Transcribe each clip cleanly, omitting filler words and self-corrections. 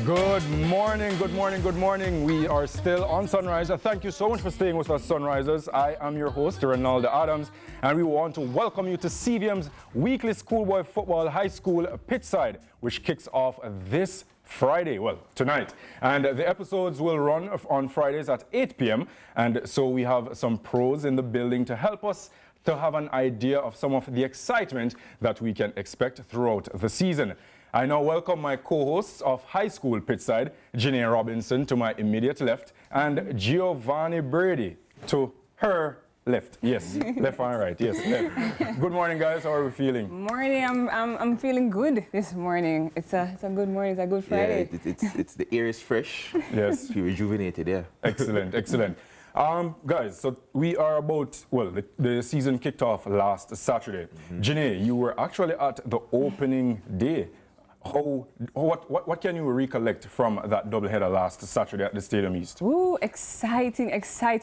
Good morning, good morning, good morning. We are still on Sunrise. Thank you so much for staying with us, Sunrisers. I am your host, Ronaldo Adams, and we want to welcome you to CVM's weekly schoolboy football high school Pitchside, which kicks off this Friday, well, tonight. And the episodes will run on Fridays at 8 p.m. And so we have some pros in the building to help us to have an idea of some of the excitement that we can expect throughout the season. I now welcome my co-hosts of Highschool Pitchside, Janae Robinson to my immediate left, and Giovanni Brady to her left. Yes, left and right. Yes, left. Good morning, guys. How are we feeling? Morning. I'm feeling good this morning. It's a good morning. It's a good Friday. Yeah, it's the air is fresh. Yes. Feel rejuvenated. Yeah. Excellent. Excellent. Guys, so we are about, well, the season kicked off last Saturday. Janae, you were actually at the opening day. What can you recollect from that doubleheader last Saturday at the Stadium East? Ooh, exciting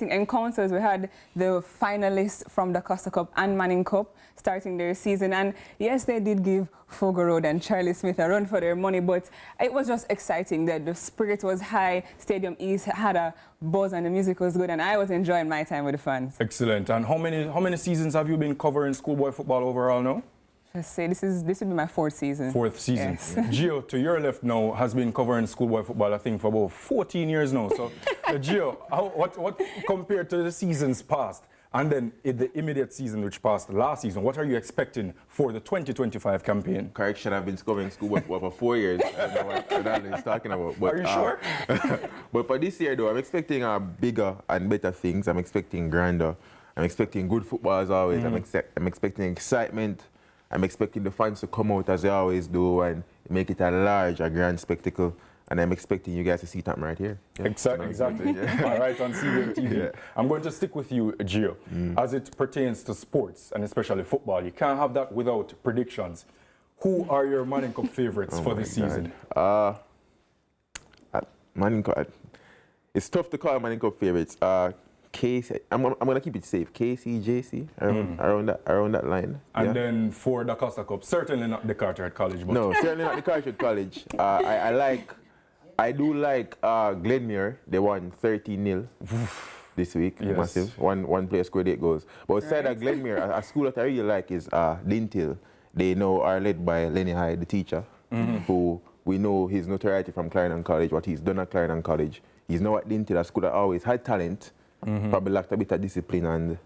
encounters. We had the finalists from the Costa Cup and Manning Cup starting their season. And yes, they did give Fogo Road and Charlie Smith a run for their money, but it was just exciting. The spirit was high. Stadium East had a buzz and the music was good, and I was enjoying my time with the fans. Excellent. And how many seasons have you been covering schoolboy football overall now? Let's say this will be my fourth season. Fourth season. Yes. Gio, to your left now, has been covering schoolboy football, I think, for about 14 years now. So, Gio, what compared to the seasons past, and then in the immediate season which passed last season, what are you expecting for the 2025 campaign? Correction, I've been covering schoolboy for 4 years. I don't know what Ronaldo is talking about. But, are you sure? But for this year, though, I'm expecting bigger and better things. I'm expecting grander. I'm expecting good football as always. I'm expecting excitement. I'm expecting the fans to come out as they always do and make it a large, a grand spectacle. And I'm expecting you guys to see something right here. Yeah. Exactly. Yeah. All right, on CVM TV. Yeah. I'm going to stick with you, Gio. As it pertains to sports, and especially football, you can't have that without predictions. Who are your Manning Cup favorites for this season? Manning Cup. It's tough to call Manning Cup favorites. KC, I'm gonna keep it safe. KC, JC, around that line. And then for the Costa Cup, certainly not the Carteret College. But no, certainly not the Carteret College. I do like Glenmuir. They won 13-0 this week. Yes. Massive. One player scored 8 goals. But aside of Glenmuir, a school that I really like is Lintil. They now are led by Lenny Hyde, the teacher, who we know his notoriety from Clarendon College, what he's done at Clarendon College. He's now at Lintil, a school that always had talent. Probably lacked a bit of discipline and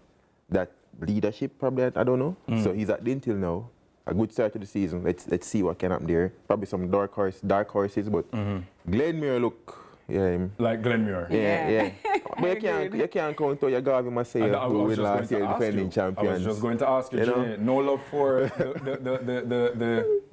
that leadership, probably, I don't know. So he's at Lintil now. A good start to the season. Let's see what can happen there. Probably some dark horses, but Glenmuir look, like Glenmuir. Yeah. But you can't count on your Garvey Marseille, who won last year, defending champions. I was just going to ask you, Jay, no love for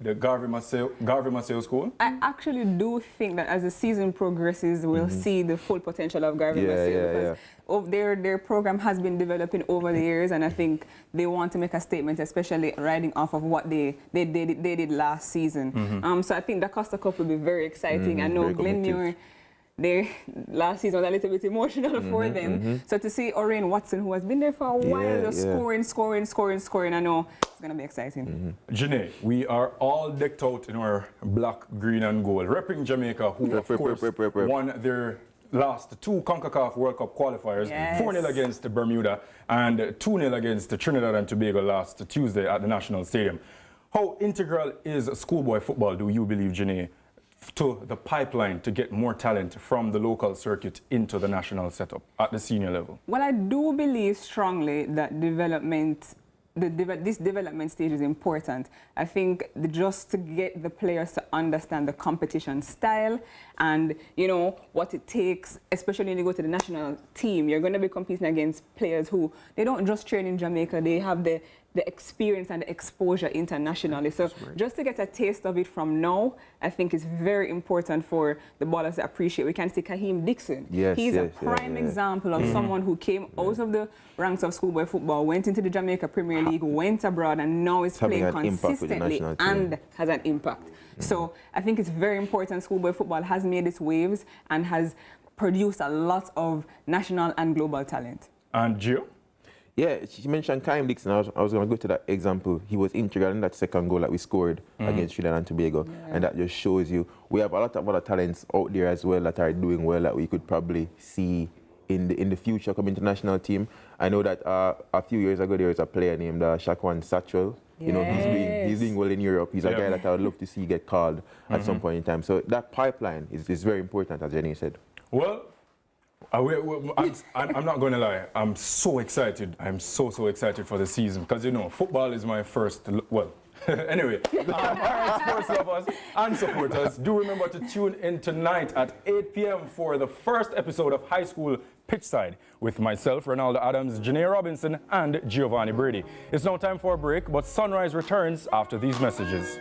the Garvey Marseille school? I actually do think that as the season progresses, we'll see the full potential of Garvey Marseille. Because their program has been developing over the years, and I think they want to make a statement, especially riding off of what they did last season. So I think the Costa Cup will be very exciting. I know Glenmuir, their last season was a little bit emotional for them. So to see Orion Watson, who has been there for a while, just scoring, I know it's going to be exciting. Janae, we are all decked out in our black, green and gold, repping Jamaica, who of course won their last 2 CONCACAF World Cup qualifiers, 4-0 against Bermuda and 2-0 against Trinidad and Tobago last Tuesday at the National Stadium. How integral is schoolboy football, do you believe, Janae, to the pipeline to get more talent from the local circuit into the national setup at the senior level? Well, I do believe strongly that this development stage is important. I think just to get the players to understand the competition style and, you know, what it takes, especially when you go to the national team, you're going to be competing against players who, they don't just train in Jamaica, they have the experience and the exposure internationally. So just to get a taste of it from now, I think is very important for the ballers to appreciate. We can see Kaheem Dixon. He's a prime example of someone who came out of the ranks of schoolboy football, went into the Jamaica Premier League, went abroad, and now is playing consistently and has an impact. So I think it's very important. Schoolboy football has made its waves and has produced a lot of national and global talent. And Gio? Yeah, she mentioned Kyle Dixon. I was going to go to that example. He was integral in that second goal that we scored against Trinidad and Tobago. Yeah. And that just shows you we have a lot of other talents out there as well that are doing well that we could probably see in the future coming to national team. I know that a few years ago there was a player named Shaquan Satchwell. You know, he's doing well in Europe. He's a guy that I would love to see get called at some point in time. So that pipeline is very important, as Jenny said. Well, I'm not going to lie. I'm so excited. I'm so excited for the season because, you know, football is my first, well, anyway, all right, sports lovers and supporters, do remember to tune in tonight at 8 p.m. for the first episode of High School Pitchside with myself, Ronaldo Adams, Janae Robinson, and Giovanni Brady. It's now time for a break, but Sunrise returns after these messages.